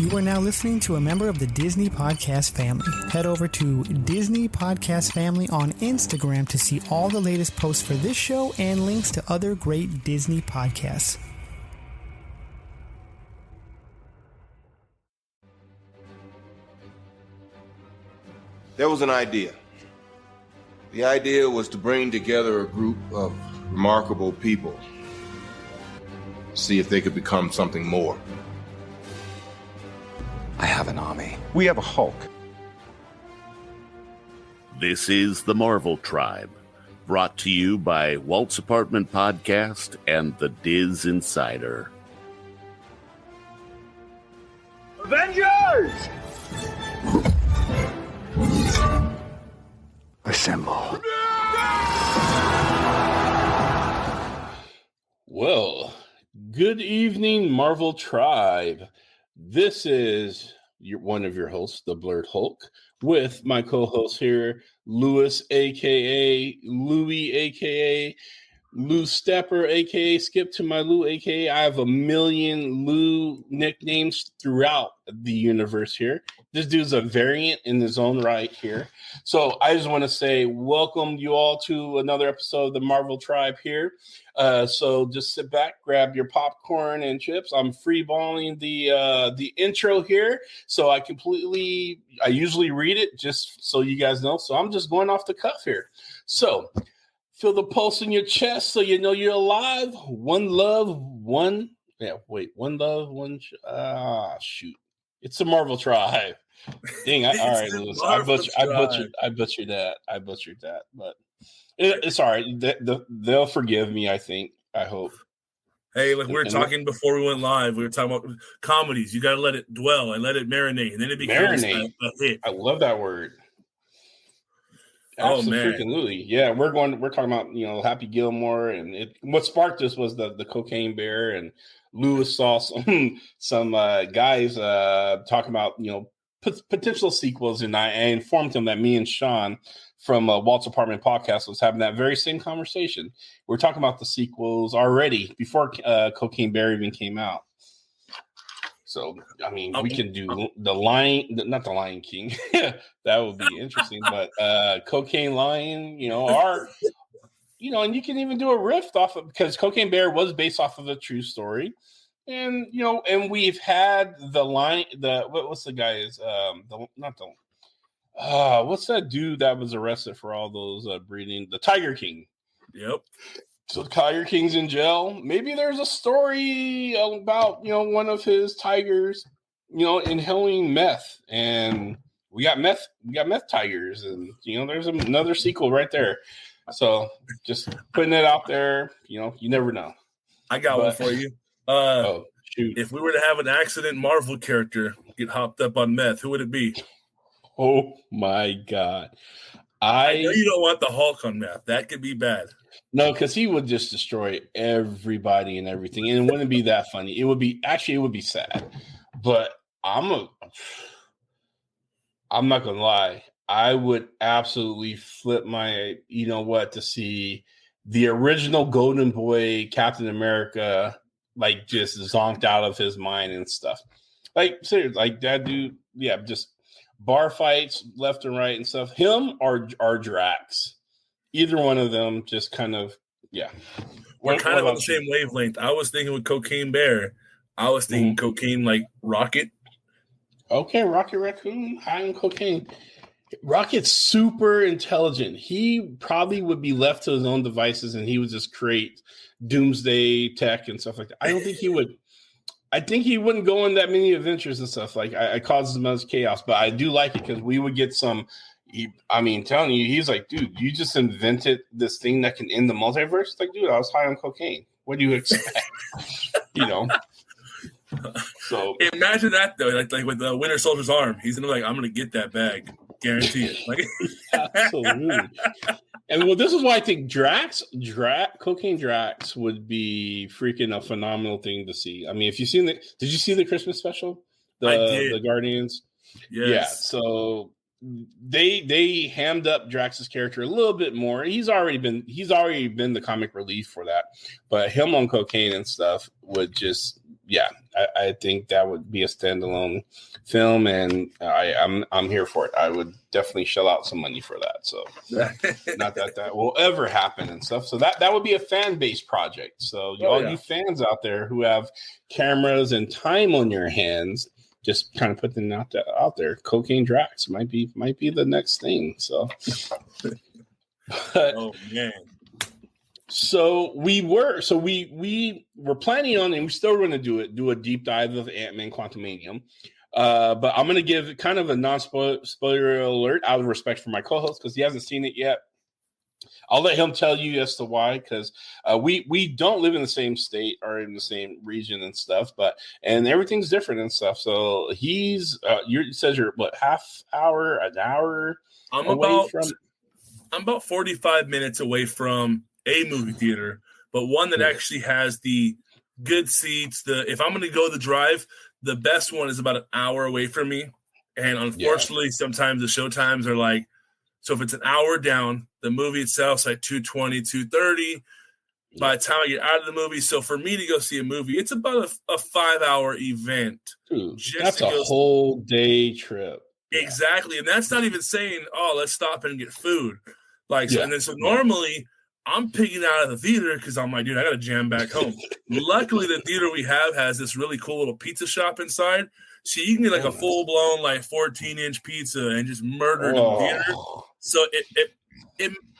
You are now listening to a member of the Disney Podcast family. Head over to Disney Podcast Family on Instagram to see all the latest posts for this show and links to other great Disney podcasts. There was an idea. The idea was to bring together a group of remarkable people, see if they could become something more. I have an army. We have a Hulk. This is the Marvel Tribe, brought to you by Walt's Apartment Podcast and the DisInsider. Avengers! Assemble. Well, good evening, Marvel Tribe. This is one of your hosts, the Blerd Hulk, with my co-host here, Louis, a.k.a. Louis, a.k.a. Lou Stepper, a.k.a. Skip to my Lou, a.k.a. I have a million Lou nicknames throughout the universe here. This dude's a variant in his own right here. So I just want to say welcome you all to another episode of the Marvel Tribe here. So just sit back, grab your popcorn and chips. I'm freeballing the intro here. So I usually read it just so you guys know. So I'm just going off the cuff here. So feel the pulse in your chest so you know you're alive. One love, one. Yeah, wait. One love, one. Shoot. It's the Marvel Tribe. Dang, all right, Lewis. I butchered that. But it's all right. They'll forgive me, I think. I hope. Hey, like we were talking before we went live, we were talking about comedies. You got to let it dwell and let it marinate, and then it becomes a hit. I love that word. Absolutely. Yeah, we're talking about, Happy Gilmore, and what sparked this was the Cocaine Bear, and Lewis saw some guys talking about potential sequels, and I informed him that me and Sean from Walt's Apartment Podcast was having that very same conversation. We're talking about the sequels already before Cocaine Bear even came out. So, I mean, we can do not the Lion King. That would be interesting, but Cocaine Lion, and you can even do a riff off of, because Cocaine Bear was based off of a true story. And, and we've had what's the guy's, what's that dude that was arrested for all those breeding? The Tiger King. Yep. So Tiger King's in jail. Maybe there's a story about, one of his tigers, inhaling meth, and we got meth tigers, and there's another sequel right there. So just putting it out there, you never know. I got one for you. Shoot. If we were to have an accident Marvel character get hopped up on meth, who would it be? Oh my God. I know you don't want the Hulk on meth. That could be bad. No, because he would just destroy everybody and everything, and it wouldn't be that funny. It would be sad. But I'm not gonna lie. I would absolutely flip my, to see the original Golden Boy Captain America, like, just zonked out of his mind and stuff. Like, seriously, like that dude, yeah, just bar fights left and right and stuff. Him or Drax. Either one of them, just kind of, yeah. We're kind of on the same wavelength. I was thinking with Cocaine Bear. I was thinking cocaine like Rocket. Okay, Rocket Raccoon, high in cocaine. Rocket's super intelligent. He probably would be left to his own devices, and he would just create doomsday tech and stuff like that. I don't think he would. I think he wouldn't go on that many adventures and stuff. Like, I caused as much chaos, but I do like it because we would get some. Telling you, he's like, dude, you just invented this thing that can end the multiverse. Like, dude, I was high on cocaine. What do you expect? So imagine that though, like with the Winter Soldier's arm, he's gonna I'm gonna get that bag, guarantee it. Like, absolutely. And well, this is why I think Cocaine Drax would be freaking a phenomenal thing to see. I mean, if you've seen did you see the Christmas special? I did. The Guardians. Yes. Yeah. So they hammed up Drax's character a little bit more. He's already been the comic relief for that, but him on cocaine and stuff would just, I think that would be a standalone film, and I'm here for it. I would definitely shell out some money for that. So not that will ever happen and stuff. So that would be a fan based project. So you fans out there who have cameras and time on your hands, just kind of put them out there. Cocaine Drax might be the next thing. So, oh man. So we were planning on, and we still going to do a deep dive of Ant-Man Quantumania. But I'm going to give kind of a non-spoiler alert out of respect for my co-host because he hasn't seen it yet. I'll let him tell you as to why, because we don't live in the same state or in the same region and stuff, and everything's different and stuff. So he's you says you're what, half hour, an hour? I'm about 45 minutes away from a movie theater, but one that actually has the good seats. If I'm going to go the drive, the best one is about an hour away from me. And unfortunately, sometimes the show times are like, so if it's an hour down, the movie itself's like 2:20, 2:30 by the time I get out of the movie. So for me to go see a movie, it's about a 5-hour event. Dude, that's a whole day trip. Exactly. And that's not even saying, oh, let's stop and get food. So normally I'm picking out of the theater because I'm like, dude, I got to jam back home. Luckily, the theater we have has this really cool little pizza shop inside. So you can get like a full-blown 14-inch pizza and just murder it in the theater. So it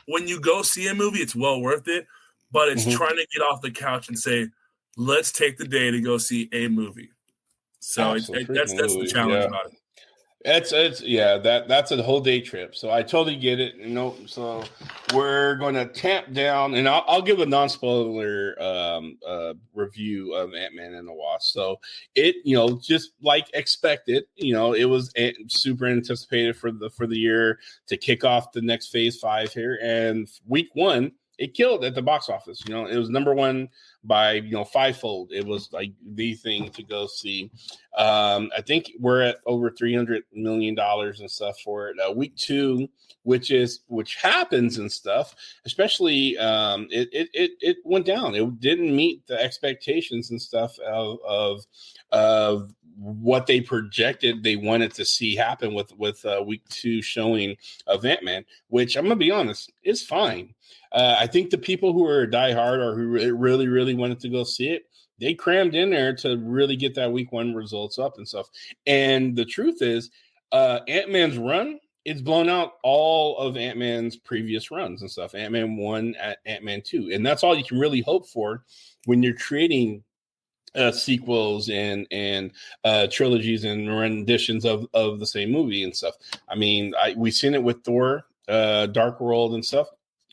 when you go see a movie, it's well worth it. But it's trying to get off the couch and say, let's take the day to go see a movie. So that's the challenge about it. That's a whole day trip. So I totally get it. So we're going to tamp down, and I'll give a non-spoiler review of Ant-Man and the Wasp. So it, just like expected, it was super anticipated for the year to kick off the next Phase 5 here, and week 1 it killed at the box office. It was number 1 by fivefold. It was like the thing to go see. I think we're at over $300 million and stuff for it. Week 2, which happens and stuff, especially it went down. It didn't meet the expectations and stuff of what they projected they wanted to see happen with week 2 showing of Ant-Man, which I'm gonna be honest, is fine. I think the people who are diehard or who really, really wanted to go see it, they crammed in there to really get that week 1 results up and stuff. And the truth is, Ant-Man's run, it's blown out all of Ant-Man's previous runs and stuff. Ant-Man 1, Ant-Man 2. And that's all you can really hope for when you're creating sequels and trilogies and renditions of the same movie and stuff. I mean, we've seen it with Thor, Dark World and stuff.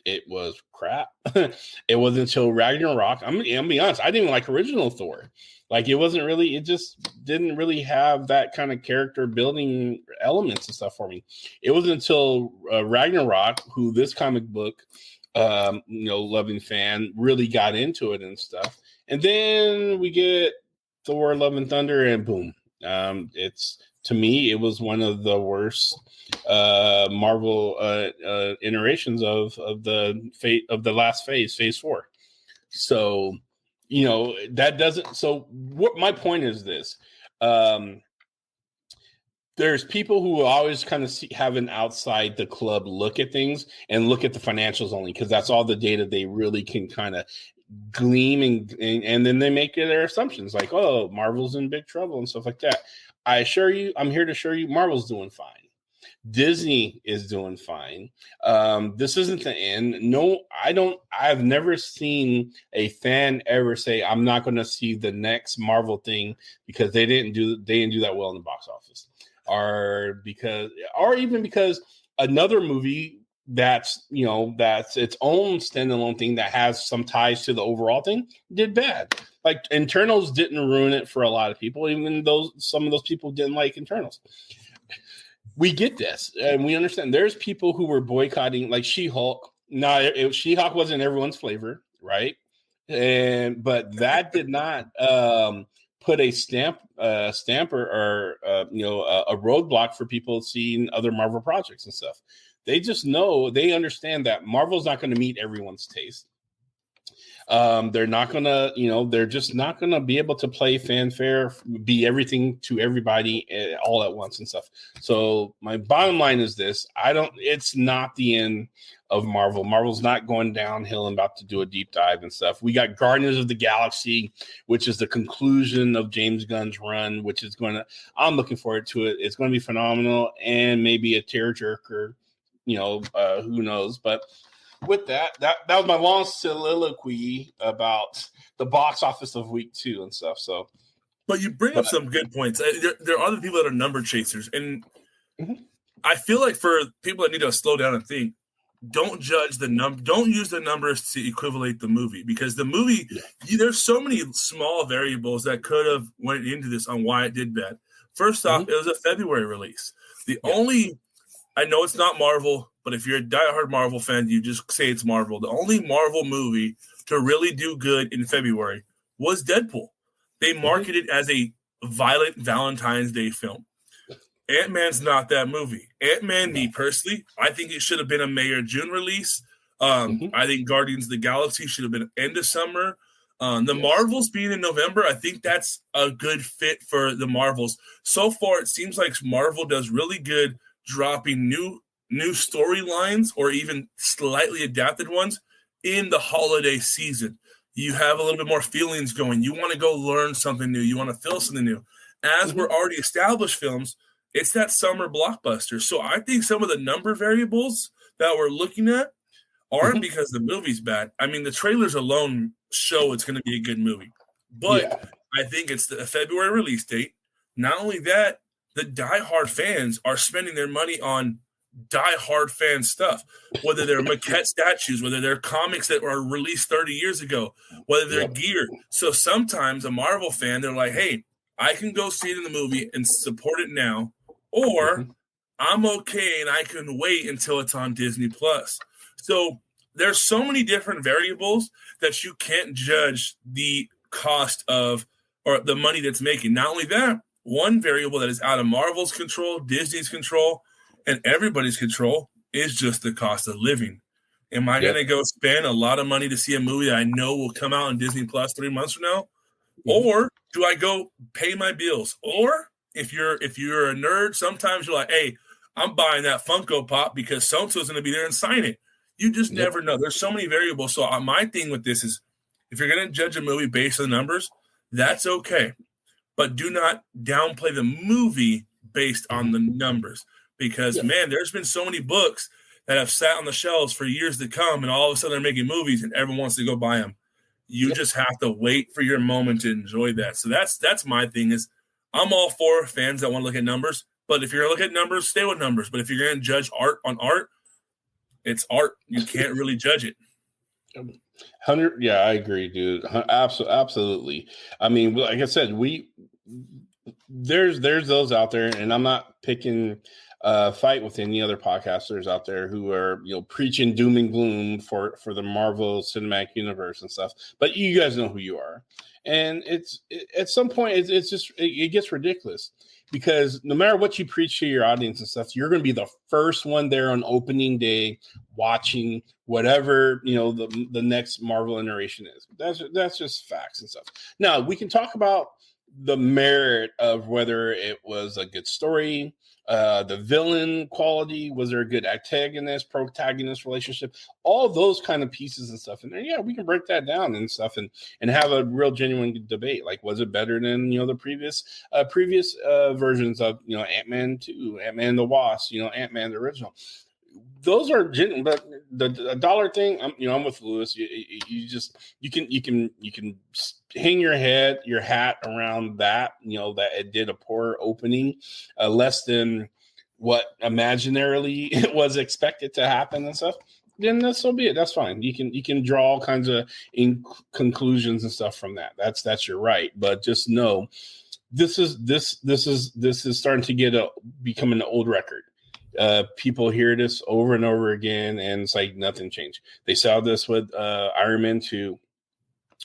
It was crap. It wasn't until Ragnarok. I'm gonna be honest, I didn't even like original Thor. It just didn't really have that kind of character building elements and stuff for me. It wasn't until Ragnarok, who this comic book loving fan really got into it and stuff. And then we get Thor Love and Thunder, and boom. To me, it was one of the worst Marvel iterations of the fate of the last phase 4. So, that doesn't. So, what my point is this: there's people who always kind of have an outside the club look at things and look at the financials only because that's all the data they really can kind of gleam and then they make their assumptions like, oh, Marvel's in big trouble and stuff like that. I'm here to assure you, Marvel's doing fine. Disney is doing fine. This isn't the end. No, I've never seen a fan ever say, I'm not going to see the next Marvel thing because they didn't do that well in the box office. Or even because another movie that's its own standalone thing that has some ties to the overall thing did bad. Like Internals didn't ruin it for a lot of people, even though some of those people didn't like Internals. We get this and we understand there's people who were boycotting like She-Hulk. Now, She-Hulk wasn't everyone's flavor, right? But that did not put a stamp or a roadblock for people seeing other Marvel projects and stuff. They just know, they understand that Marvel's not going to meet everyone's taste. They're not gonna, they're just not gonna be able to play fanfare, be everything to everybody all at once and stuff. So my bottom line is this: it's not the end of Marvel. Marvel's not going downhill and about to do a deep dive and stuff. We got Guardians of the Galaxy, which is the conclusion of James Gunn's run, which is I'm looking forward to it. It's going to be phenomenal and maybe a tearjerker, who knows, but with that was my long soliloquy about the box office of week 2 and stuff. So, but you bring up some good points. There are other people that are number chasers, and I feel like for people that need to slow down and think, don't judge the number. Don't use the numbers to equivalate the movie, because the movie, there's so many small variables that could have went into this on why it did bad. First off, it was a February release. I know it's not Marvel, but if you're a diehard Marvel fan, you just say it's Marvel. The only Marvel movie to really do good in February was Deadpool. They marketed it as a violent Valentine's Day film. Ant-Man's not that movie. Ant-Man, me personally, I think it should have been a May or June release. I think Guardians of the Galaxy should have been end of summer. Marvels being in November, I think that's a good fit for the Marvels. So far, it seems like Marvel does really good dropping new storylines or even slightly adapted ones in the holiday season. You have a little bit more feelings going. You want to go learn something new. You want to feel something new. As we're already established films, it's that summer blockbuster. So I think some of the number variables that we're looking at aren't because the movie's bad. I mean, the trailers alone show it's going to be a good movie. But I think it's the February release date. Not only that, the diehard fans are spending their money on diehard fan stuff, whether they're maquette statues, whether they're comics that were released 30 years ago, whether they're gear. So sometimes a Marvel fan, they're like, hey, I can go see it in the movie and support it now, or I'm okay and I can wait until it's on Disney Plus. So there's so many different variables that you can't judge the cost of or the money that's making. Not only that, one variable that is out of Marvel's control, Disney's control, and everybody's control is just the cost of living. Am I going to go spend a lot of money to see a movie that I know will come out on Disney Plus 3 months from now? Or do I go pay my bills? Or if you're a nerd, sometimes you're like, hey, I'm buying that Funko Pop because so-and-so's going to be there and sign it. You just never know. There's so many variables. So my thing with this is, if you're going to judge a movie based on the numbers, that's okay. But do not downplay the movie based on the numbers. Because, man, there's been so many books that have sat on the shelves for years to come, and all of a sudden they're making movies and everyone wants to go buy them. You just have to wait for your moment to enjoy that. So that's my thing is, I'm all for fans that want to look at numbers. But if you're going to look at numbers, stay with numbers. But if you're going to judge art on art, it's art. You can't really judge it. 100. Yeah, I agree, dude. Absolutely. I mean, like I said, there's those out there, and I'm not picking fight with any other podcasters out there who are preaching doom and gloom for the Marvel Cinematic Universe and stuff. But you guys know who you are, and it's at some point it gets ridiculous. Because no matter what you preach to your audience and stuff, you're going to be the first one there on opening day watching whatever, the next Marvel iteration is. That's just facts and stuff. Now, we can talk about the merit of whether it was a good story, the villain quality, was there a good antagonist, protagonist relationship, all those kind of pieces and stuff. And then, we can break that down and stuff and have a real genuine debate. Like, was it better than, the previous versions of, Ant-Man 2, Ant-Man the Wasp, Ant-Man the original. Those are genuine, but the dollar thing, I'm with Lewis. You can hang your hat around that, that it did a poor opening, less than what imaginarily it was expected to happen and stuff. Then so be it. That's fine. You can draw all kinds of conclusions and stuff from that. That's your right. But just know, this is starting to become an old record. People hear this over and over again, and it's like nothing changed. They saw this with Iron Man 2.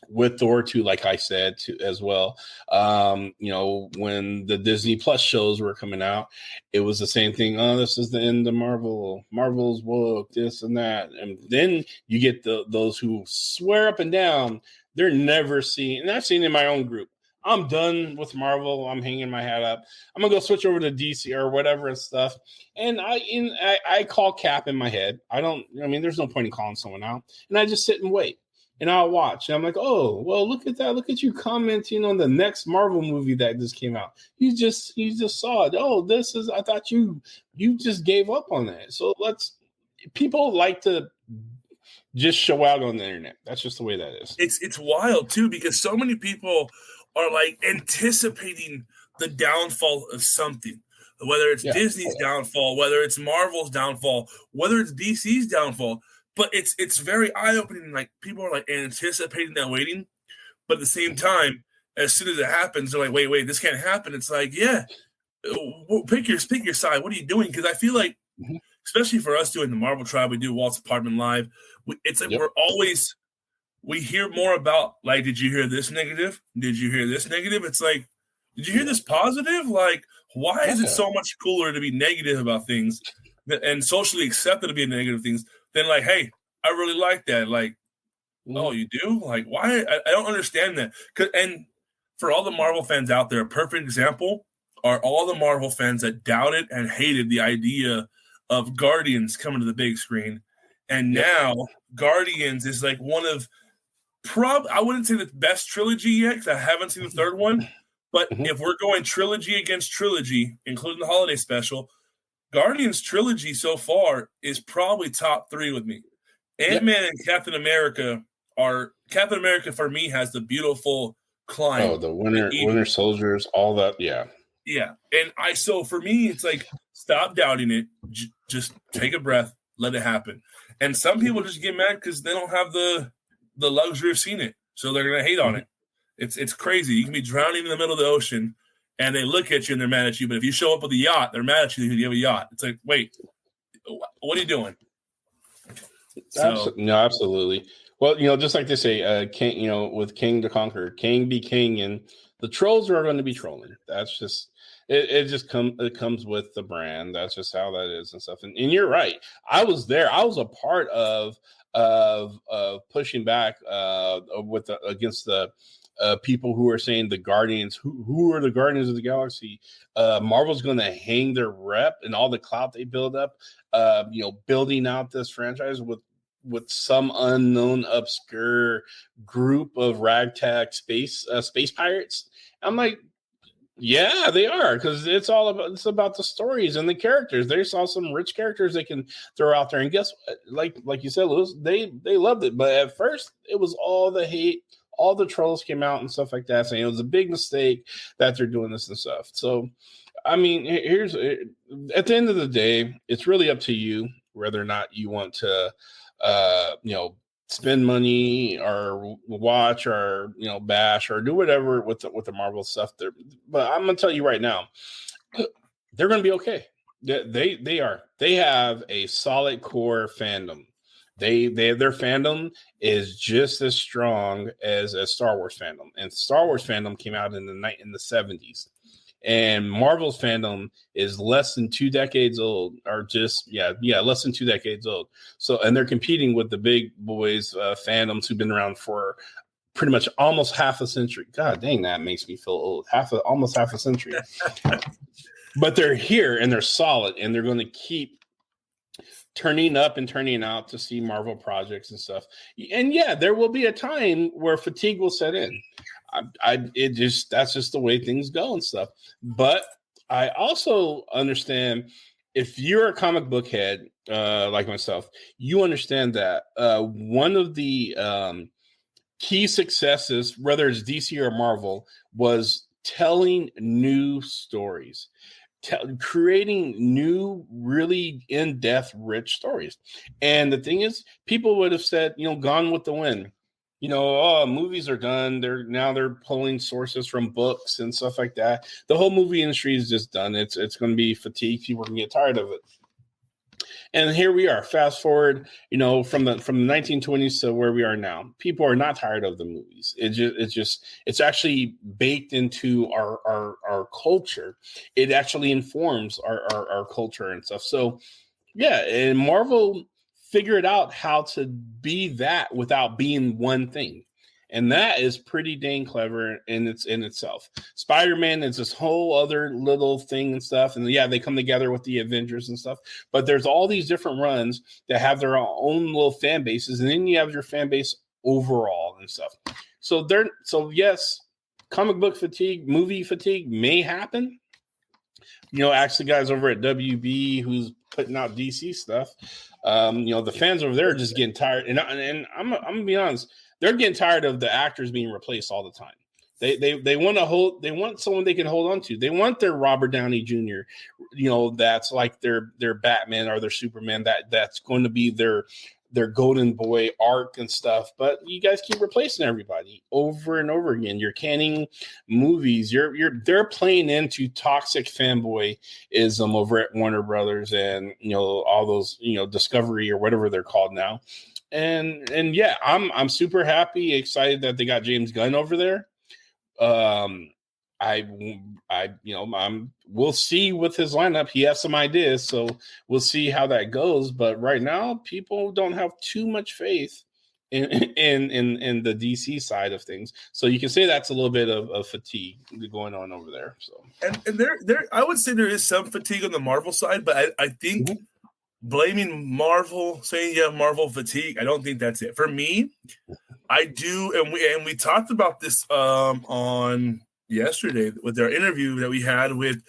with Thor 2, like I said, too, as well. When the Disney Plus shows were coming out, it was the same thing. Oh, this is the end of Marvel. Marvel's woke, this and that. And then you get those who swear up and down they're never seeing, and I've seen in my own group, I'm done with Marvel. I'm hanging my hat up. I'm gonna go switch over to DC or whatever and stuff. And I call cap in my head. There's no point in calling someone out. And I just sit and wait. And I'll watch. And I'm like, oh, well, look at that. Look at you commenting on the next Marvel movie that just came out. You just saw it. Oh, I thought you just gave up on that. So people like to just show out on the internet. That's just the way that is. It's wild too, because so many people are like anticipating the downfall of something, whether it's Disney's downfall, whether it's Marvel's downfall, whether it's DC's downfall. But it's very eye-opening. Like, people are like anticipating that, waiting. But at the same time, as soon as it happens, they're like, wait, this can't happen. It's like, pick your side. What are you doing? Because I feel like, especially for us doing the Marvel Tribe, we do Walt's Apartment Live. It's like we hear more about, like, did you hear this negative? Did you hear this negative? It's like, did you hear this positive? Like, why is it so much cooler to be negative about things and socially accepted to be negative things than like, hey, I really like that. Like, oh, you do? Like, why? I don't understand that. And for all the Marvel fans out there, a perfect example are all the Marvel fans that doubted and hated the idea of Guardians coming to the big screen. And now Guardians is like one of I wouldn't say the best trilogy yet, because I haven't seen the third one. But if we're going trilogy against trilogy, including the holiday special, Guardians trilogy so far is probably top 3 with me. Ant-Man and Captain America for me has the beautiful climb. Oh, the Winter Soldiers, all that. Yeah. Yeah. And so for me, it's like, stop doubting it. Just take a breath, let it happen. And some people just get mad because they don't have the luxury of seeing it. So they're going to hate on it. It's crazy. You can be drowning in the middle of the ocean and they look at you and they're mad at you. But if you show up with a yacht, they're mad at you because you have a yacht. It's like, wait, what are you doing? No, absolutely. Well, just like they say, King, with King to conquer, King be king, and the trolls are going to be trolling. That's just it comes with the brand. That's just how that is and stuff. And you're right. I was there. I was a part of pushing back against the people who are saying the Guardians, who are the Guardians of the Galaxy. Marvel's going to hang their rep and all the clout they build up, building out this franchise with some unknown obscure group of ragtag space pirates. I'm like, yeah, they are, because it's about the stories and the characters. They saw some rich characters they can throw out there, and guess what? Like you said, Louis, they loved it, but at first it was all the hate. All the trolls came out and stuff like that, saying it was a big mistake that they're doing this and stuff. So, I mean, here's at the end of the day, it's really up to you whether or not you want to, spend money or watch or bash or do whatever with the Marvel stuff there. But I'm gonna tell you right now, they're gonna be okay. They are. They have a solid core fandom. Their fandom is just as strong as a Star Wars fandom, and Star Wars fandom came out in the 70s, and Marvel's fandom is less than 2 decades old, or just less than 2 decades old. So, and they're competing with the big boys fandoms who've been around for pretty much almost half a century. God dang, that makes me feel old. Almost half a century. But they're here and they're solid, and they're going to keep turning up and turning out to see Marvel projects and stuff. And there will be a time where fatigue will set in. That's just the way things go and stuff. But I also understand, if you're a comic book head like myself, you understand that one of the key successes, whether it's DC or Marvel, was telling new stories. Creating new, really in-depth, rich stories. And the thing is, people would have said, Gone with the Wind. Movies are done. They're pulling sources from books and stuff like that. The whole movie industry is just done. It's going to be fatigued. People are going to get tired of it. And here we are. Fast forward, from the 1920s to where we are now. People are not tired of the movies. It's actually baked into our culture. It actually informs our culture and stuff. So yeah, and Marvel figured out how to be that without being one thing. And that is pretty dang clever in itself. Spider-Man is this whole other little thing and stuff. And yeah, they come together with the Avengers and stuff. But there's all these different runs that have their own little fan bases. And then you have your fan base overall and stuff. So yes, comic book fatigue, movie fatigue may happen. Ask the guys over at WB who's putting out DC stuff. The fans over there are just getting tired. And I'm gonna be honest, they're getting tired of the actors being replaced all the time. They want someone they can hold on to. They want their Robert Downey Jr., that's like their Batman or their Superman, that's going to be their golden boy arc and stuff. But you guys keep replacing everybody over and over again. You're canning movies. They're playing into toxic fanboyism over at Warner Brothers and all those Discovery or whatever they're called now. And yeah, I'm super happy, excited that they got James Gunn over there. We'll see with his lineup. He has some ideas, so we'll see how that goes. But right now, people don't have too much faith in the DC side of things. So you can say that's a little bit of fatigue going on over there. So and there I would say there is some fatigue on the Marvel side, but I think blaming Marvel, saying Marvel fatigue, I don't think that's it. For me, I do, and we talked about this on yesterday with our interview that we had with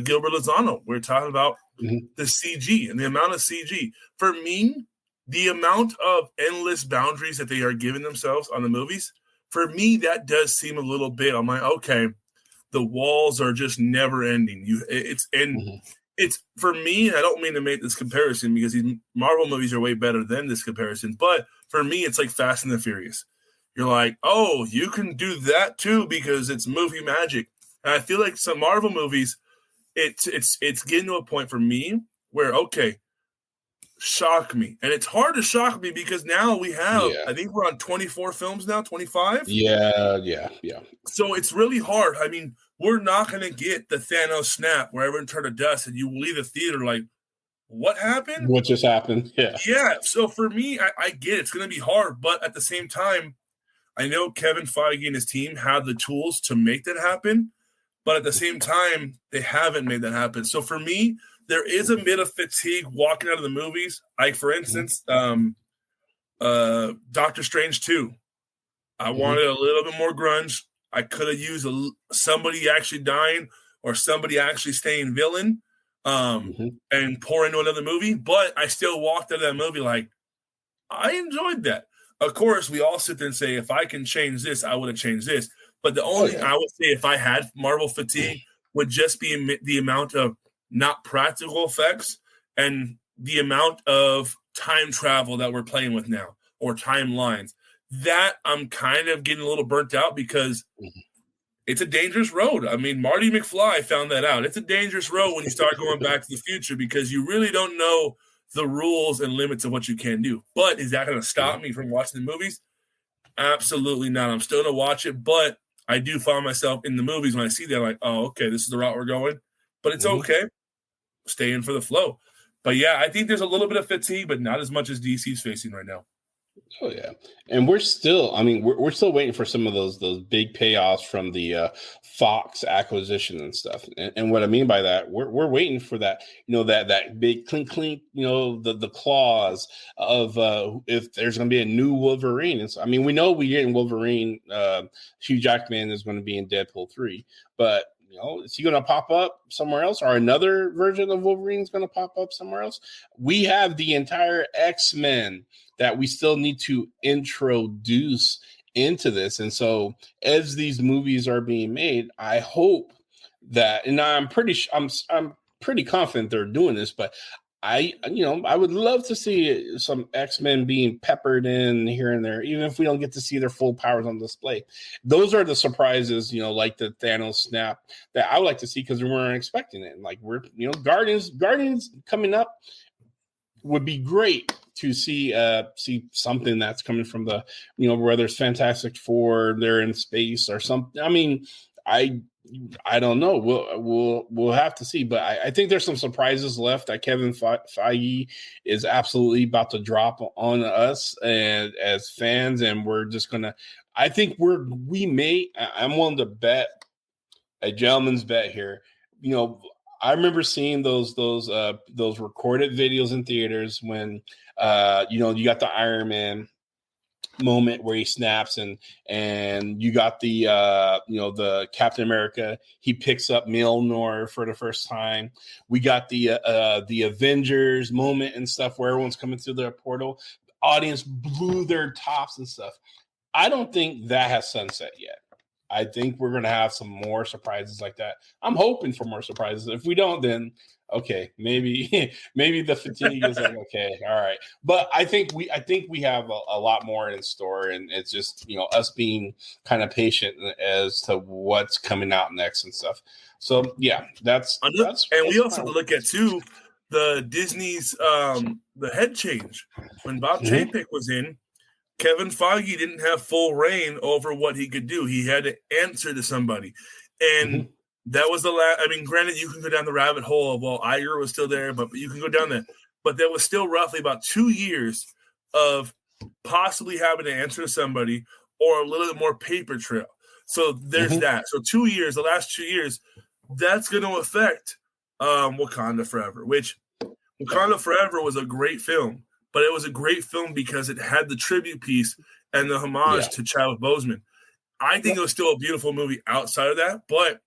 Gilbert Lozano. We're talking about the CG and the amount of CG. For me, the amount of endless boundaries that they are giving themselves on the movies, for me, that does seem a little bit. I'm like, okay, the walls are just never ending. It's for me, I don't mean to make this comparison because these Marvel movies are way better than this comparison, but for me, it's like Fast and the Furious. You're like, oh, you can do that too because it's movie magic. And I feel like some Marvel movies, it's getting to a point for me where, okay, shock me. And it's hard to shock me because now we have, I think we're on 24 films now, 25? Yeah. So it's really hard. I mean, we're not going to get the Thanos snap where everyone turned to dust and you leave the theater like, what happened? What just happened? Yeah. Yeah. So for me, I get it. It's going to be hard. But at the same time, I know Kevin Feige and his team have the tools to make that happen. But at the same time, they haven't made that happen. So for me, there is a bit of fatigue walking out of the movies. Like, for instance, Doctor Strange 2. I wanted a little bit more grunge. I could have used somebody actually dying or somebody actually staying villain and pour into another movie. But I still walked out of that movie like, I enjoyed that. Of course, we all sit there and say, if I can change this, I would have changed this. But the only thing I would say if I had Marvel fatigue would just be the amount of not practical effects and the amount of time travel that we're playing with now or timelines. That I'm kind of getting a little burnt out because it's a dangerous road. I mean, Marty McFly found that out. It's a dangerous road when you start going back to the future because you really don't know the rules and limits of what you can do. But is that going to stop me from watching the movies? Absolutely not. I'm still going to watch it, but I do find myself in the movies when I see that, like, oh, okay, this is the route we're going. But it's okay. Stay in for the flow. But yeah, I think there's a little bit of fatigue, but not as much as DC's facing right now. Oh yeah, and we're still waiting for some of those big payoffs from the Fox acquisition and stuff. And what I mean by that, we're waiting for that, that big clink, the clause of if there's going to be a new Wolverine. And so, I mean, we know we're getting Wolverine. Hugh Jackman is going to be in Deadpool 3, but is he going to pop up somewhere else, or another version of Wolverine is going to pop up somewhere else? We have the entire X-Men that we still need to introduce into this. And so as these movies are being made, I hope that, and I'm pretty confident they're doing this, but I would love to see some X-Men being peppered in here and there, even if we don't get to see their full powers on display. Those are the surprises, like the Thanos snap that I would like to see because we weren't expecting it. And like Guardians coming up. would be great to see something that's coming from the, whether it's Fantastic Four, they're in space or something. I mean, I don't know. We'll have to see. But I think there's some surprises left that Kevin Feige is absolutely about to drop on us and as fans, and we're just gonna. I think I'm willing to bet a gentleman's bet here. I remember seeing those recorded videos in theaters when you got the Iron Man moment where he snaps and you got the Captain America, he picks up Mjolnir for the first time. We got the Avengers moment and stuff where everyone's coming through their portal. Audience blew their tops and stuff. I don't think that has sunset yet. I think we're going to have some more surprises like that. I'm hoping for more surprises. If we don't, then okay, maybe the fatigue is like, okay, all right. But I think we have a lot more in store, and it's just us being kind of patient as to what's coming out next and stuff. So yeah, that's and we also have to look at too the Disney's the head change when Bob Chapek was in. Kevin Feige didn't have full reign over what he could do. He had to answer to somebody. And that was the last. I mean, granted, you can go down the rabbit hole of, well, Iger was still there, but you can go down there. But there was still roughly about 2 years of possibly having to answer to somebody or a little bit more paper trail. So there's that. So 2 years, the last 2 years, that's going to affect Wakanda Forever, which Wakanda Forever was a great film. But it was a great film because it had the tribute piece and the homage to Chadwick Boseman. I think it was still a beautiful movie outside of that, but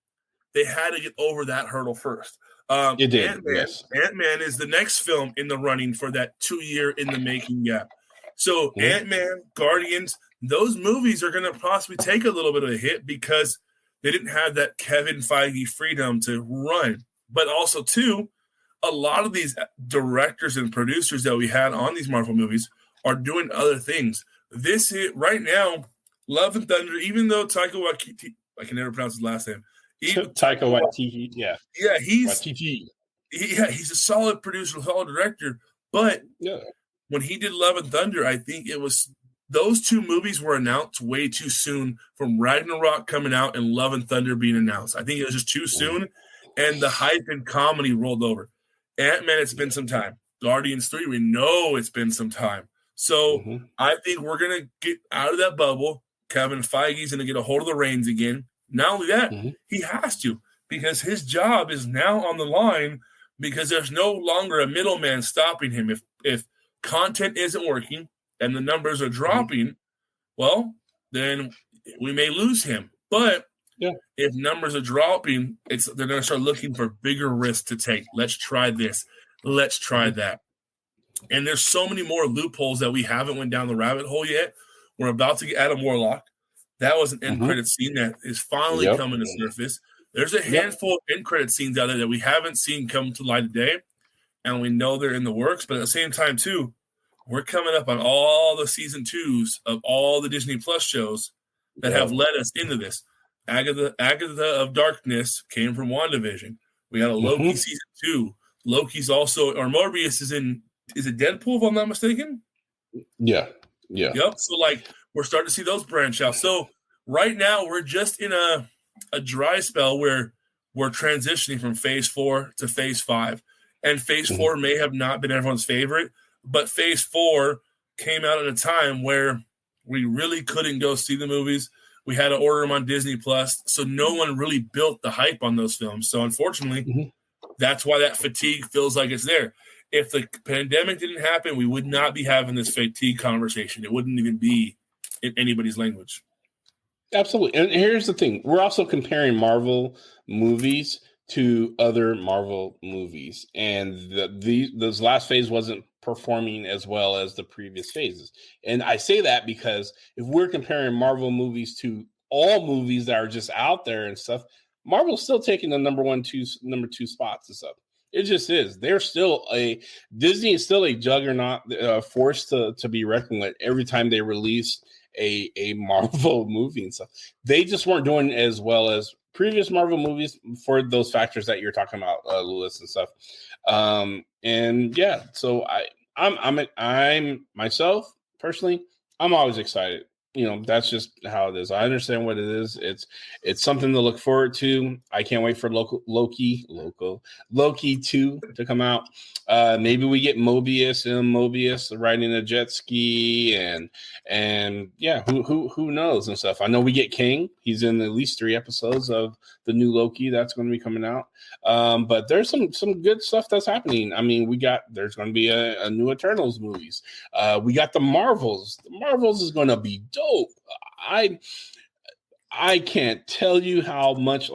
they had to get over that hurdle first. It did. Ant-Man is the next film in the running for that 2 year in the making gap. So Ant-Man, Guardians, those movies are going to possibly take a little bit of a hit because they didn't have that Kevin Feige freedom to run. But also, too, a lot of these directors and producers that we had on these Marvel movies are doing other things. This hit right now, Love and Thunder, even though Taika Waititi, I can never pronounce his last name. Taika Waititi, he's a solid producer, solid director. But when he did Love and Thunder, I think it was those two movies were announced way too soon from Ragnarok coming out and Love and Thunder being announced. I think it was just too soon, and the hype and comedy rolled over. Ant-Man, it's been some time. Guardians 3, we know it's been some time. So I think we're going to get out of that bubble. Kevin Feige's going to get a hold of the reins again. Not only that, he has to, because his job is now on the line because there's no longer a middleman stopping him. If content isn't working and the numbers are dropping, well, then we may lose him. But if numbers are dropping, they're going to start looking for bigger risks to take. Let's try this. Let's try that. And there's so many more loopholes that we haven't went down the rabbit hole yet. We're about to get Adam Warlock. That was an end credit scene that is finally coming to surface. There's a handful of end credit scenes out there that we haven't seen come to light today, and we know they're in the works. But at the same time, too, we're coming up on all the season 2s of all the Disney Plus shows that have led us into this. Agatha of Darkness came from WandaVision. We got a Loki season 2. Loki's also, or Morbius is in, is it Deadpool, if I'm not mistaken? Yeah. Yep. So, we're starting to see those branch out. So, right now, we're just in a dry spell where we're transitioning from phase 4 to phase 5. And phase 4 may have not been everyone's favorite, but phase 4 came out at a time where we really couldn't go see the movies. We had to order them on Disney Plus, so no one really built the hype on those films. So unfortunately, that's why that fatigue feels like it's there. If the pandemic didn't happen, we would not be having this fatigue conversation. It wouldn't even be in anybody's language. Absolutely. And here's the thing. We're also comparing Marvel movies to other Marvel movies. And this last phase wasn't performing as well as the previous phases. And I say that because if we're comparing Marvel movies to all movies that are just out there and stuff, Marvel's still taking the number 2 spots and stuff. It just is. Disney is still a juggernaut, force to be reckoned with every time they release a Marvel movie and stuff. They just weren't doing as well as previous Marvel movies for those factors that you're talking about, Lewis and stuff. So I'm myself personally. I'm always excited. That's just how it is. I understand what it is. It's something to look forward to. I can't wait for Loki 2 to come out. Maybe we get Mobius riding a jet ski and yeah, who knows and stuff. I know we get King. He's in at least 3 episodes of the new Loki that's going to be coming out. But there's some good stuff that's happening. I mean, there's going to be a new Eternals movies. We got the Marvels. The Marvels is going to be dope. I can't tell you how much,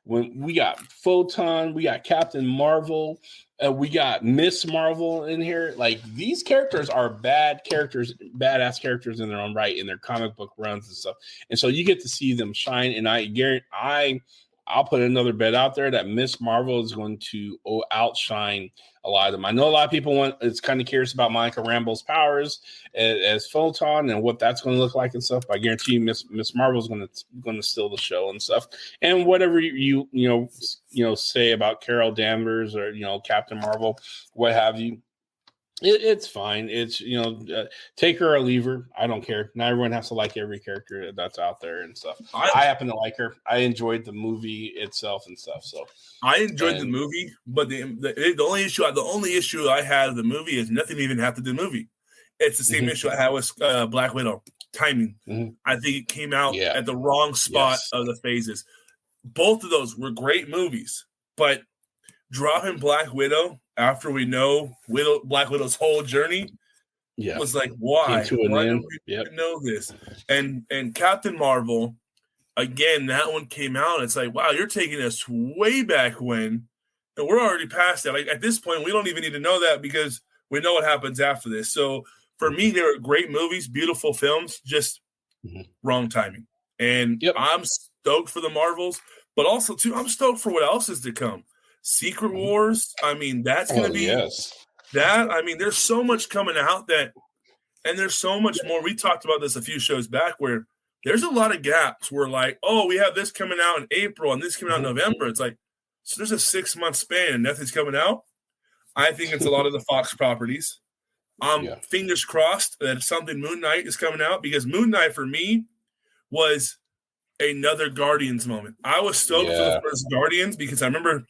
when we got Photon, we got Captain Marvel, we got Miss Marvel in here. Like, these characters are badass characters in their own right, in their comic book runs and stuff. And so you get to see them shine. And I guarantee, I'll put another bet out there that Miss Marvel is going to outshine a lot of them. I know a lot of people is kind of curious about Monica Rambeau's powers as Photon and what that's going to look like and stuff. But I guarantee you, Miss Marvel is going to steal the show and stuff. And whatever you say about Carol Danvers or Captain Marvel, what have you. It's fine. It's, take her or leave her. I don't care. Not everyone has to like every character that's out there and stuff. I happen to like her. I enjoyed the movie itself and stuff. So I enjoyed the movie, but the only issue I had of the movie is nothing even have to do with the movie. It's the same issue I had with Black Widow. Timing. I think it came out at the wrong spot of the phases. Both of those were great movies, but dropping Black Widow after we know Black Widow's whole journey was like, why? Why don't we know this? And Captain Marvel, again, that one came out. It's like, wow, you're taking us way back when, and we're already past that. Like, at this point, we don't even need to know that because we know what happens after this. So for me, they were great movies, beautiful films, just wrong timing. And I'm stoked for the Marvels, but also too, I'm stoked for what else is to come. Secret Wars. I mean, that's going to be that. I mean, there's so much coming out and there's so much more. We talked about this a few shows back where there's a lot of gaps where, like, oh, we have this coming out in April and this coming out in November. It's like, so there's a 6-month span and nothing's coming out. I think it's a lot of the Fox properties. Fingers crossed that something Moon Knight is coming out, because Moon Knight for me was another Guardians moment. I was stoked for the first Guardians because I remember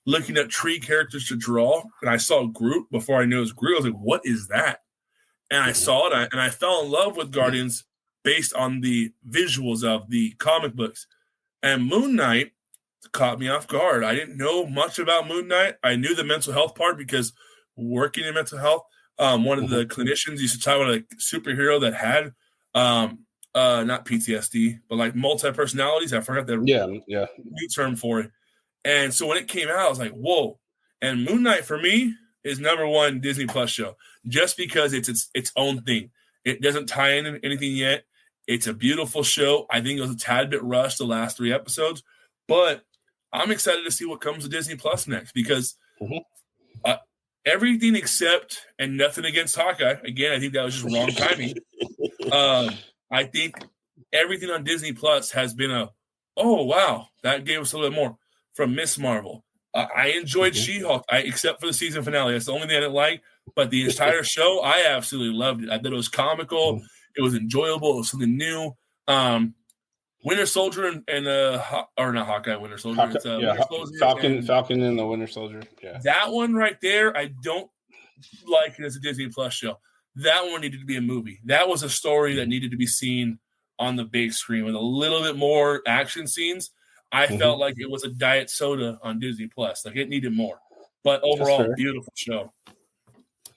looking at tree characters to draw, and I saw Groot before I knew it was Groot. I was like, what is that? And I saw it, and I fell in love with Guardians based on the visuals of the comic books. And Moon Knight caught me off guard. I didn't know much about Moon Knight. I knew the mental health part because working in mental health, one of the clinicians used to talk about a superhero that had not PTSD, but like multi-personalities. I forgot the new term for it. And so when it came out, I was like, whoa. And Moon Knight for me is #1 Disney Plus show, just because it's its own thing. It doesn't tie in anything yet. It's a beautiful show. I think it was a tad bit rushed the last 3 episodes, but I'm excited to see what comes to Disney Plus next, because everything except, and nothing against Hawkeye. Again, I think that was just wrong timing. I think everything on Disney Plus has been oh, wow, that gave us a little bit more. From Miss Marvel, I enjoyed She-Hulk, except for the season finale. That's the only thing I didn't like. But the entire show, I absolutely loved it. I thought it was comical. It was enjoyable. It was something new. Winter Soldier or not Hawkeye, Winter Soldier. Winter Soldier Falcon and the Winter Soldier. Yeah, that one right there, I don't like it as a Disney Plus show. That one needed to be a movie. That was a story that needed to be seen on the big screen with a little bit more action scenes. I felt like it was a diet soda on Disney Plus. Like, it needed more. But overall, beautiful show.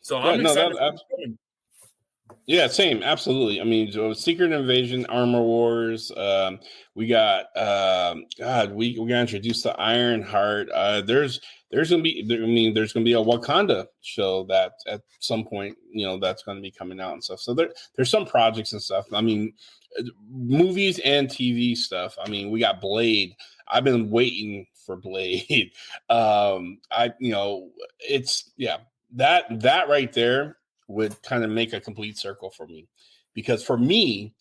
So I'm excited. Same. Absolutely. I mean, Secret Invasion, Armor Wars. We got we got introduced to Ironheart. There's gonna be there's gonna be a Wakanda show that at some point, that's gonna be coming out and stuff. So there's some projects and stuff. I mean, movies and TV stuff. I mean, we got Blade. I've been waiting for Blade. That right there would kind of make a complete circle for me, because for me,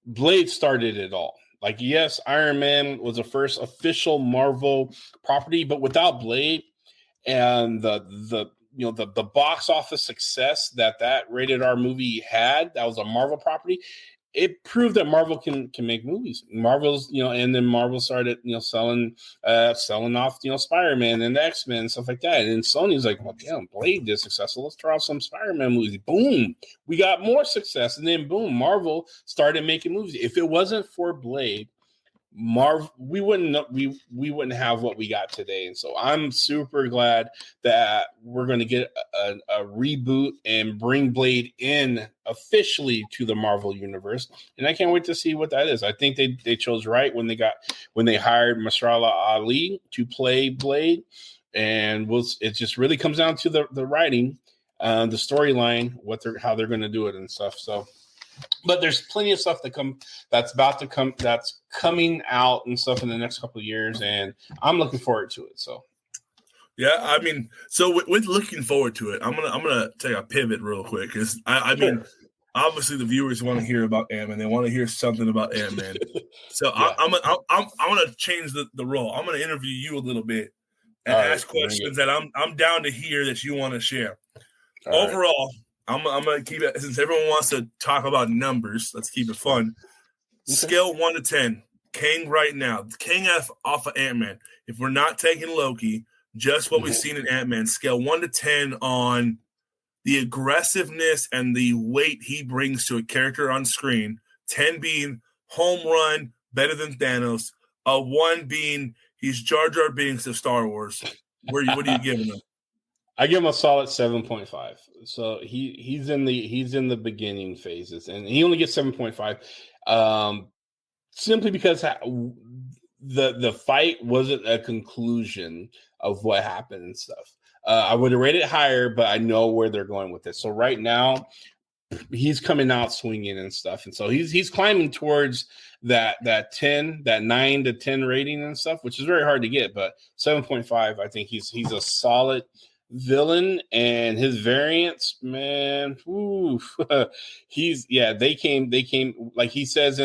Blade started it all. Like, yes, Iron Man was the first official Marvel property, but without Blade and the the box office success that rated R movie had, that was a Marvel property. It proved that Marvel can make movies. Marvel's, and then Marvel started, selling off, Spider-Man and the X-Men and stuff like that. And then Sony's like, well, damn, Blade is successful. Let's throw out some Spider-Man movies. Boom, we got more success. And then boom, Marvel started making movies. If it wasn't for Blade, we wouldn't have what we got today. And so I'm super glad that we're going to get a reboot and bring Blade in officially to the Marvel universe, and I can't wait to see what that is. I think they chose right when they hired Mahershala Ali to play Blade, and it just really comes down to the writing, the storyline, how they're going to do it and stuff. So, but there's plenty of stuff that's coming out and stuff in the next couple of years, and I'm looking forward to it. So, yeah, I mean, so with looking forward to it, I'm gonna take a pivot real quick because I mean, obviously the viewers want to hear about Ant-Man. They want to hear something about Ant-Man. So yeah. I'm gonna change the role. I'm gonna interview you a little bit and ask questions that I'm down to hear that you want to share. Overall. I'm going to keep it, since everyone wants to talk about numbers, let's keep it fun. Okay. Scale 1 to 10. King right now. King off of Ant-Man. If we're not taking Loki, just what we've seen in Ant-Man, scale 1 to 10 on the aggressiveness and the weight he brings to a character on screen. 10 being home run, better than Thanos. 1 being he's Jar Jar Binks of Star Wars. What are you giving him? I give him a solid 7.5. So he's in the beginning phases, and he only gets 7.5, simply because the fight wasn't a conclusion of what happened and stuff. I would have rated it higher, but I know where they're going with it. So right now, he's coming out swinging and stuff, and so he's climbing towards that 10, that 9 to 10 rating and stuff, which is very hard to get. But 7.5, I think he's a solid villain, and his variants, man, they came like he says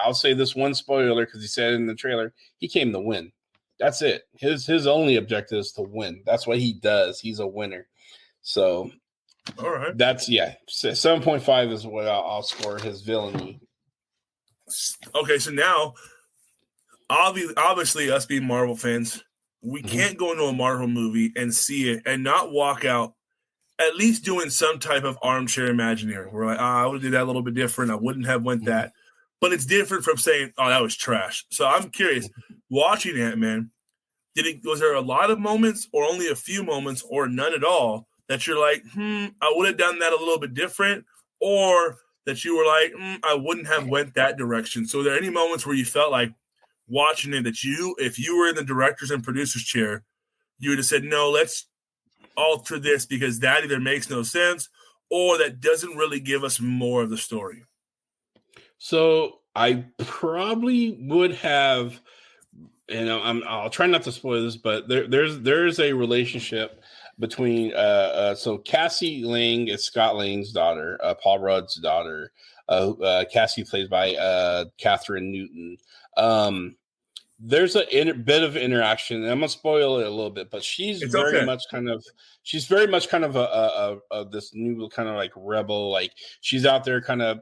I'll say this one spoiler because he said it in the trailer, he came to win. That's it. His only objective is to win. That's what he does. He's a winner. So all right, that's 7.5 is what I'll score his villainy. Okay, so now obviously us being Marvel fans, we can't go into a Marvel movie and see it and not walk out at least doing some type of armchair imagineering. We're like, I would do that a little bit different. I wouldn't have went that. But it's different from saying, oh, that was trash. So I'm curious, watching Ant-Man, was there a lot of moments or only a few moments or none at all that you're like, I would have done that a little bit different, or that you were like, I wouldn't have went that direction? So are there any moments where you felt like watching it that if you were in the directors and producers chair, you would have said, no, let's alter this because that either makes no sense or that doesn't really give us more of the story? So I probably would have, I'll try not to spoil this, but there's a relationship between so Cassie Lang is Scott Lang's daughter, Paul Rudd's daughter. Cassie plays by Catherine Newton. There's a bit of interaction, and I'm gonna spoil it a little bit, but she's very much kind of a this new kind of like rebel. Like she's out there kind of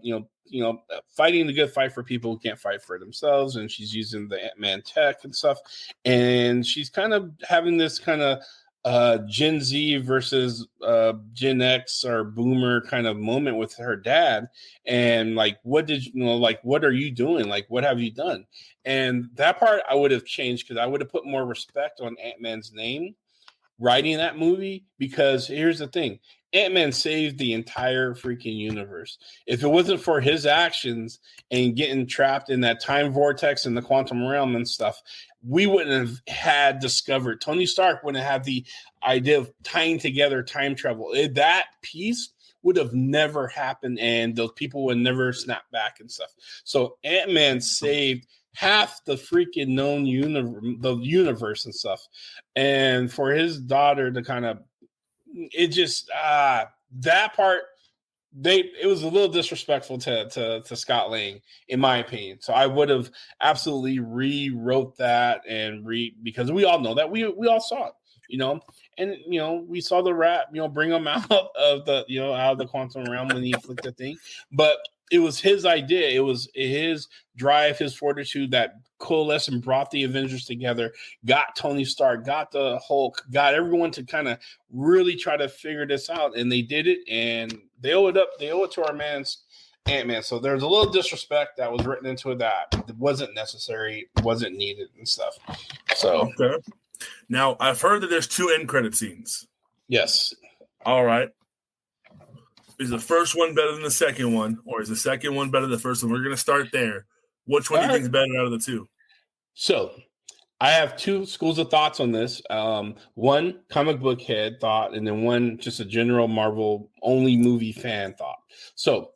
fighting the good fight for people who can't fight for themselves, and she's using the Ant-Man tech and stuff, and she's kind of having this kind of Gen Z versus Gen X or Boomer kind of moment with her dad, and like, what are you doing? Like, what have you done? And that part I would have changed because I would have put more respect on Ant-Man's name writing that movie, because here's the thing. Ant-Man saved the entire freaking universe. If it wasn't for his actions and getting trapped in that time vortex in the quantum realm and stuff, we wouldn't have had discovered. Tony Stark wouldn't have had the idea of tying together time travel. That piece would have never happened, and those people would never snap back and stuff. So Ant-Man saved half the freaking known universe and stuff. And for his daughter to kind of, it just that part, it was a little disrespectful to Scott Lang, in my opinion. So I would have absolutely rewrote that because we all know that we all saw it. And we saw the rat, bring him out of the quantum realm when he flicked the thing, but it was his idea. It was his drive, his fortitude that coalesced and brought the Avengers together, got Tony Stark, got the Hulk, got everyone to kind of really try to figure this out. And they did it, and they owe it up. They owe it to our man's Ant-Man. So there's a little disrespect that was written into it that wasn't necessary, wasn't needed and stuff. So okay. Now, I've heard that there's 2 end credit scenes. Yes. All right. Is the first one better than the second one, or is the second one better than the first one? We're going to start there. Which one do you think is better out of the 2? So I have 2 schools of thoughts on this. One comic book head thought, and then one just a general Marvel only movie fan thought. So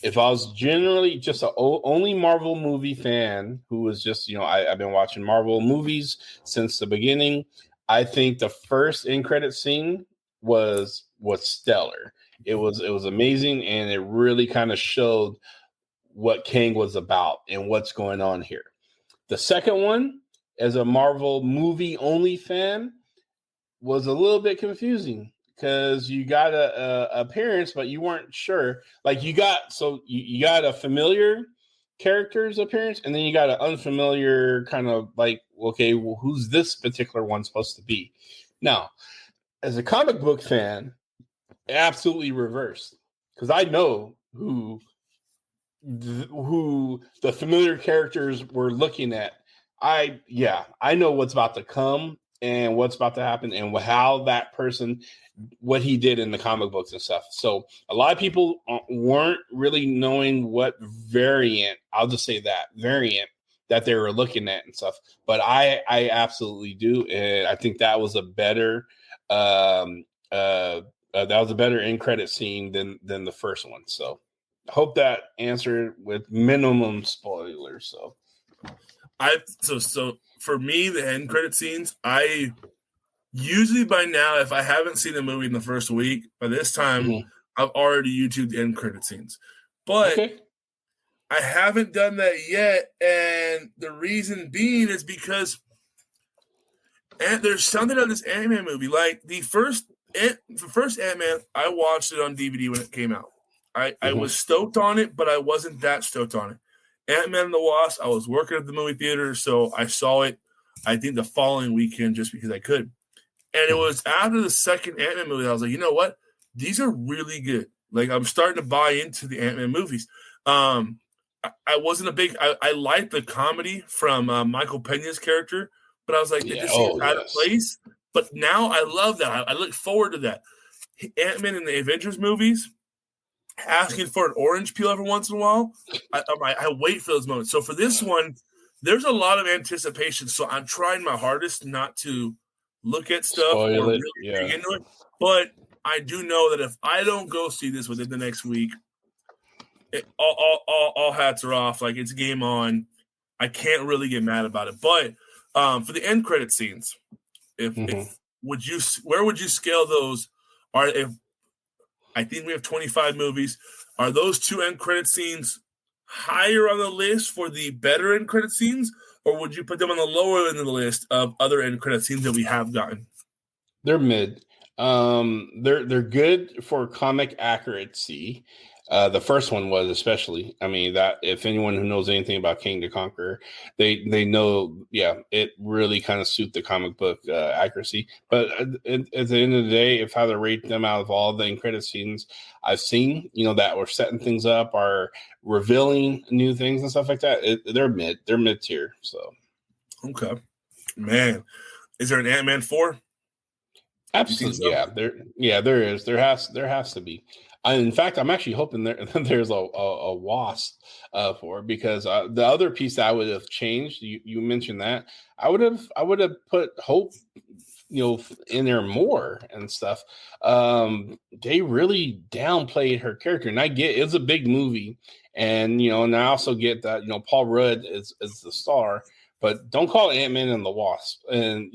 if I was generally just an only Marvel movie fan who was just, I've been watching Marvel movies since the beginning, I think the first end credit scene was stellar. It was amazing, and it really kind of showed what Kang was about and what's going on here. The second one, as a Marvel movie only fan, was a little bit confusing because you got a appearance, but you weren't sure. Like you got a familiar character's appearance, and then you got an unfamiliar kind of like, okay, well, who's this particular one supposed to be? Now, as a comic book fan, absolutely reversed, because I know who the familiar characters were looking at. I know what's about to come and what's about to happen and how that person, what he did in the comic books and stuff. So a lot of people weren't really knowing what variant, I'll just say that variant that they were looking at and stuff. But I absolutely do, and I think that was a better end credit scene than the first one. So I hope that answered with minimum spoilers. So for me, the end credit scenes, I usually by now, if I haven't seen the movie in the first week, by this time I've already YouTubed the end credit scenes. But I haven't done that yet, and the reason being is because there's something about this Ant-Man movie. Like the first Ant-Man, I watched it on DVD when it came out. I was stoked on it, but I wasn't that stoked on it. Ant-Man and the Wasp, I was working at the movie theater, so I saw it, I think, the following weekend just because I could. And it was after the second Ant-Man movie, I was like, you know what? These are really good. Like, I'm starting to buy into the Ant-Man movies. I wasn't a big – I liked the comedy from Michael Peña's character, but I was like, it just seems out of place. But now I love that. I look forward to that. Ant-Man in the Avengers movies – asking for an orange peel every once in a while, I wait for those moments. So for this one, there's a lot of anticipation. So I'm trying my hardest not to look at stuff or really dig into it. But I do know that if I don't go see this within the next week, all hats are off. Like, it's game on. I can't really get mad about it. But for the end credit scenes, where would you scale those? I think we have 25 movies. Are those 2 end credit scenes higher on the list for the better end credit scenes, or would you put them on the lower end of the list of other end credit scenes that we have gotten? They're mid. They're good for comic accuracy. The first one was especially. I mean, that if anyone who knows anything about King the Conqueror, they know, it really kind of suit the comic book accuracy. But at the end of the day, if I had to rate them out of all the end credit scenes I've seen, that were setting things up, are revealing new things and stuff like that, they're mid. They're mid tier. So, okay, man, is there an Ant-Man 4? Absolutely, so? There is. There has to be. In fact, I'm actually hoping there's a Wasp for it, because the other piece that I would have changed, you mentioned that, I would have put Hope, in there more and stuff. They really downplayed her character, and I get it's a big movie, and and I also get that Paul Rudd is the star, but don't call Ant-Man and the Wasp, and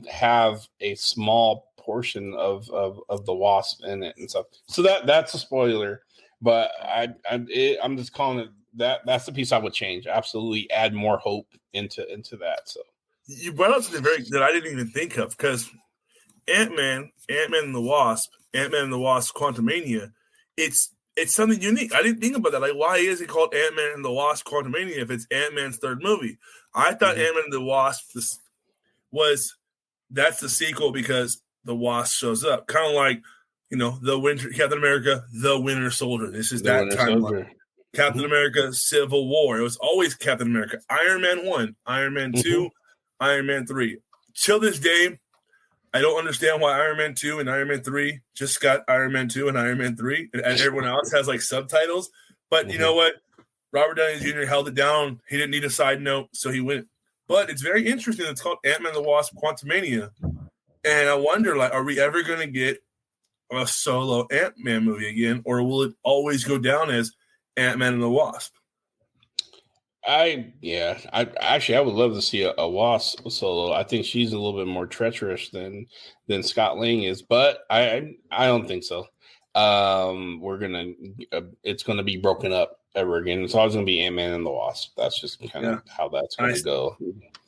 have a small portion of the Wasp in it and stuff. So that's a spoiler, but I'm just calling it that's the piece I would change. Absolutely, add more Hope into that. So You brought up something that I didn't even think of, because Ant-Man and the Wasp, Quantumania, it's something unique. I didn't think about that. Like, why is it called Ant-Man and the Wasp Quantumania if it's Ant-Man's third movie? I thought Ant-Man and the Wasp that's the sequel because the Wasp shows up. Kind of like, Captain America, the Winter Soldier. This is that timeline. Captain America, Civil War. It was always Captain America. Iron Man 1, Iron Man 2, Iron Man 3. Till this day, I don't understand why Iron Man 2 and Iron Man 3 just got Iron Man 2 and Iron Man 3, and everyone else has like subtitles. But you know what? Robert Downey Jr. held it down. He didn't need a side note, so he went. But it's very interesting. It's called Ant-Man and the Wasp Quantumania. And I wonder, like, are we ever going to get a solo Ant-Man movie again, or will it always go down as Ant-Man and the Wasp? I would love to see a Wasp solo. I think she's a little bit more treacherous than Scott Lang is, but I don't think so. It's gonna be broken up ever again. It's always gonna be Ant-Man and the Wasp. That's just kind of how that's gonna go.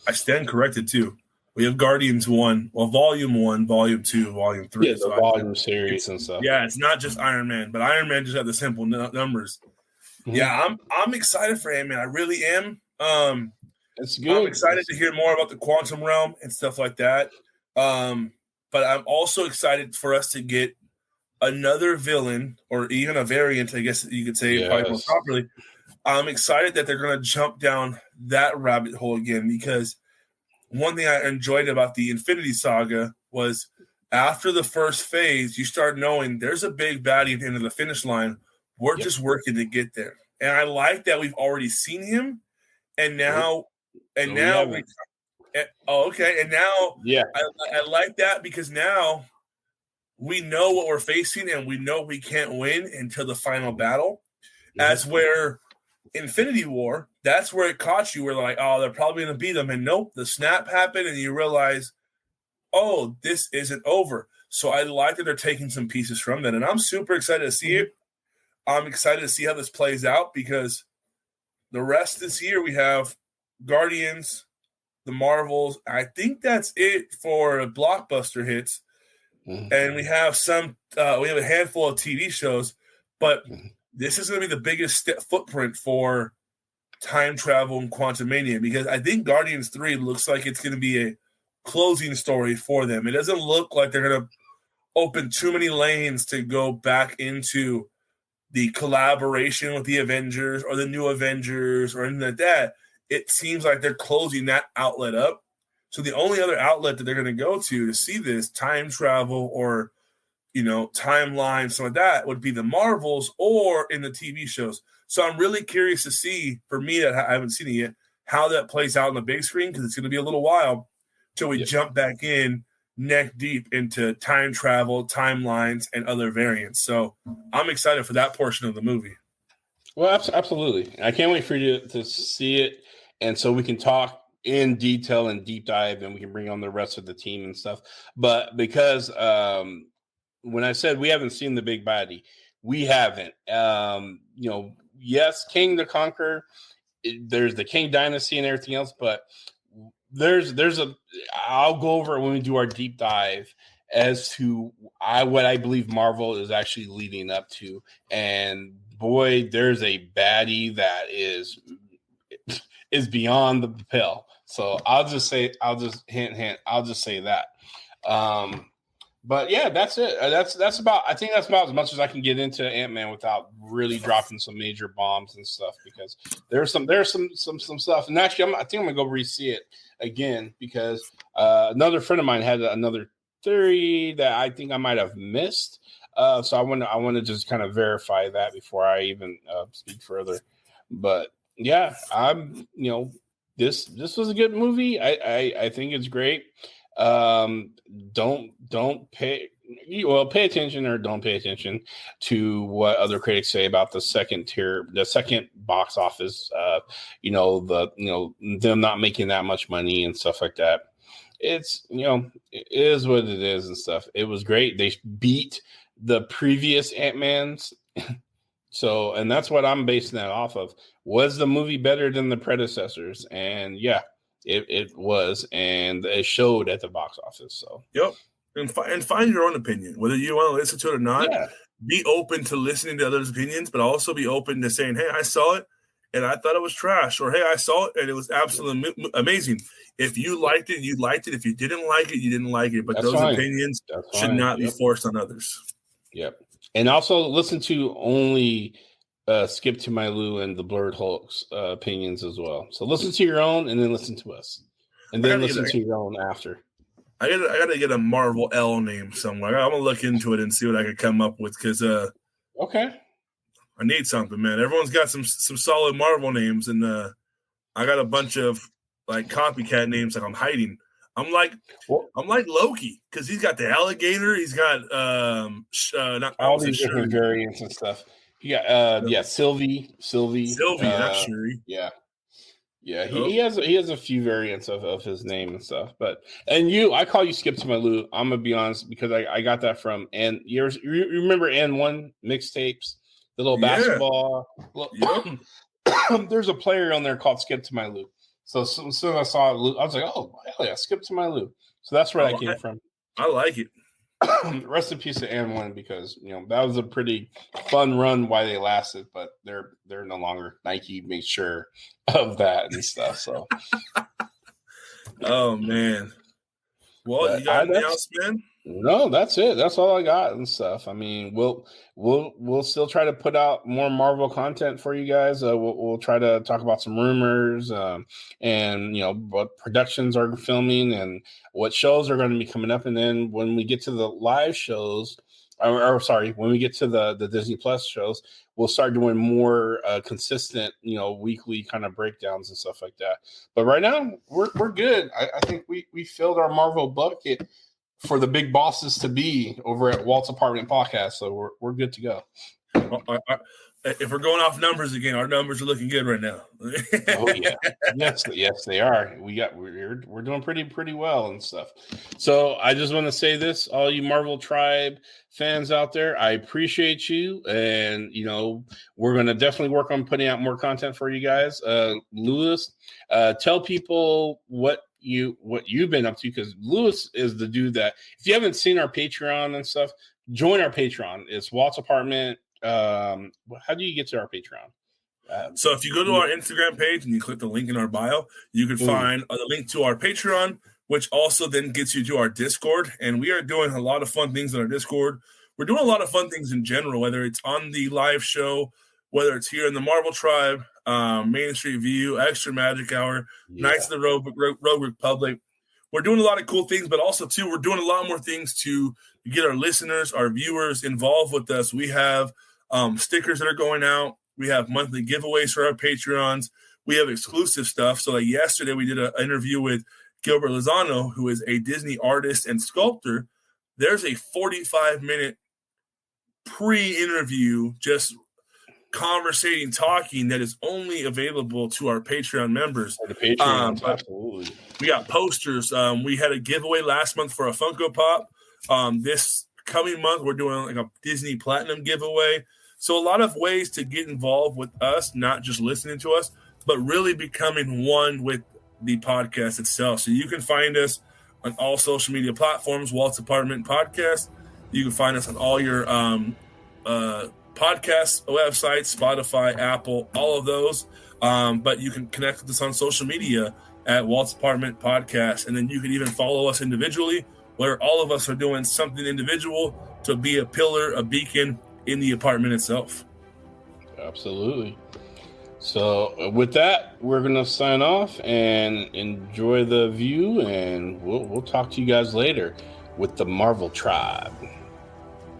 I stand corrected too. We have Guardians 1, Volume 1, Volume 2, Volume 3. Yeah, the volume series and stuff. Yeah, it's not just Iron Man, but Iron Man just had the simple numbers. Yeah, I'm excited for Ant-Man. I really am. It's good. I'm excited to hear more about the quantum realm and stuff like that. But I'm also excited for us to get another villain, or even a variant, I guess you could say, probably more properly. I'm excited that they're going to jump down that rabbit hole again, because one thing I enjoyed about the Infinity Saga was after the first phase, you start knowing there's a big baddie at the end of the finish line. We're just working to get there. And I like that we've already seen him. And now, I like that because now we know what we're facing and we know we can't win until the final battle. As where Infinity War, that's where it caught you. Where they're like, oh, they're probably going to beat them. And nope, the snap happened and you realize, oh, this isn't over. So I like that they're taking some pieces from that. And I'm super excited to see it. I'm excited to see how this plays out, because the rest this year we have Guardians, the Marvels. I think that's it for blockbuster hits. And we have we have a handful of TV shows, but this is going to be the biggest footprint for time travel and Quantumania, because I think Guardians 3 looks like it's going to be a closing story for them. It doesn't look like they're going to open too many lanes to go back into the collaboration with the Avengers or the new Avengers or anything like that. It seems like they're closing that outlet up. So the only other outlet that they're going to go to see this time travel or, timeline, something like that, would be the Marvels or in the TV shows. So I'm really curious to see, for me that I haven't seen it yet, how that plays out on the big screen, because it's going to be a little while till we jump back in neck deep into time travel, timelines, and other variants. So I'm excited for that portion of the movie. Well, absolutely. I can't wait for you to see it, and so we can talk in detail and deep dive, and we can bring on the rest of the team and stuff. But because when I said we haven't seen the big baddie, we haven't. Yes, King the Conqueror, there's the King Dynasty and everything else, but I'll go over it when we do our deep dive as to what I believe Marvel is actually leading up to. And boy, there's a baddie that is beyond the pale. So I'll just say that. But yeah, that's it. That's about I think that's about as much as I can get into Ant-Man without really dropping some major bombs and stuff, because there's some stuff. And actually, I think I'm gonna go re-see it again, because another friend of mine had another theory that I think I might have missed. So I want to just kind of verify that before I even speak further. But yeah, this was a good movie. I think it's great. Pay attention or don't pay attention to what other critics say about the second box office. Them not making that much money and stuff like that. It's it is what it is and stuff. It was great. They beat the previous Ant-Mans. So, and that's what I'm basing that off of. Was the movie better than the predecessors? And yeah, It was, and it showed at the box office. So yep, and find your own opinion, whether you want to listen to it or not. Yeah. Be open to listening to others' opinions, but also be open to saying, "Hey, I saw it and I thought it was trash," or "Hey, I saw it and it was absolutely amazing." If you liked it, you liked it. If you didn't like it, you didn't like it. But That's those fine. opinions should not be forced on others. Yep. And also listen to only Skip to My Lou and the Blerd Hulk's opinions as well. So listen to your own and then listen to us. And then listen to your own after. I gotta get a Marvel L name somewhere. I'm gonna look into it and see what I can come up with because okay. I need something, man. Everyone's got some solid Marvel names, and I got a bunch of like copycat names like I'm hiding. I'm like Loki because he's got the alligator. He's got all these different variants and stuff. He got Sylvie, not Shuri. Yeah. He has a few variants of his name and stuff. But I call you Skip to My Lou. I'm gonna be honest because I got that from you remember N1 mixtapes, the little basketball. There's a player on there called Skip to My Lou. So as soon as I saw Lou, I was like, oh, hell yeah, Skip to My Lou. So that's where I came from. I like it. Rest in peace to N1 because, that was a pretty fun run while they lasted, but they're no longer. Nike made sure of that and stuff. So, oh, man. Well, you got anything else, man? No, that's it. That's all I got and stuff. I mean, we'll still try to put out more Marvel content for you guys. We'll try to talk about some rumors and what productions are filming and what shows are going to be coming up. And then when we get to the live shows, when we get to the Disney Plus shows, we'll start doing more consistent, weekly kind of breakdowns and stuff like that. But right now, we're good. I think we filled our Marvel bucket for the big bosses to be over at Walt's Apartment Podcast. So we're good to go. If we're going off numbers again, our numbers are looking good right now. Oh yeah. Yes, they are. We're doing pretty well and stuff. So I just want to say this, all you Marvel Tribe fans out there, I appreciate you. And we're gonna definitely work on putting out more content for you guys. Louis, tell people what you've been up to, because Louis is the dude that, if you haven't seen our Patreon and stuff, join our Patreon. It's Walt's Apartment. How do you get to our Patreon? So if you go to our Instagram page and you click the link in our bio, you can find the link to our Patreon, which also then gets you to our Discord. And we are doing a lot of fun things on our Discord. We're doing a lot of fun things in general, whether it's on the live show, whether it's here in the Marvel Tribe, Main Street View, Extra Magic Hour, Knights of the Rogue Republic. We're doing a lot of cool things, but also, too, we're doing a lot more things to get our listeners, our viewers involved with us. We have stickers that are going out. We have monthly giveaways for our Patreons. We have exclusive stuff. So like yesterday, we did an interview with Gilbert Lozano, who is a Disney artist and sculptor. There's a 45-minute pre-interview just conversating, talking that is only available to our Patreon members. The Patreon, absolutely. We got posters. We had a giveaway last month for a Funko Pop. This coming month, we're doing like a Disney Platinum giveaway. So a lot of ways to get involved with us, not just listening to us, but really becoming one with the podcast itself. So you can find us on all social media platforms, Walt's Apartment Podcast. You can find us on all your podcast websites, Spotify, Apple, all of those. But you can connect with us on social media at Walt's Apartment Podcast. And then you can even follow us individually, where all of us are doing something individual to be a pillar, a beacon in the apartment itself. Absolutely. So with that, we're going to sign off and enjoy the view, and we'll talk to you guys later with the Marvel Tribe.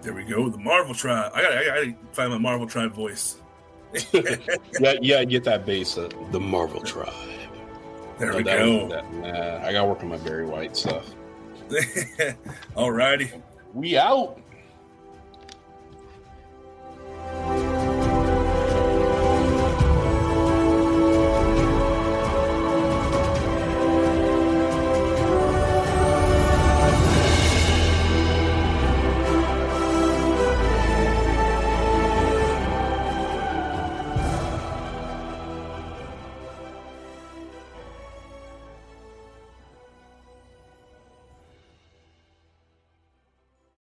There we go, the Marvel Tribe. I gotta find my Marvel Tribe voice. yeah, get that bass up. The Marvel Tribe. There we go. I gotta work on my Barry White stuff. Alrighty. We out.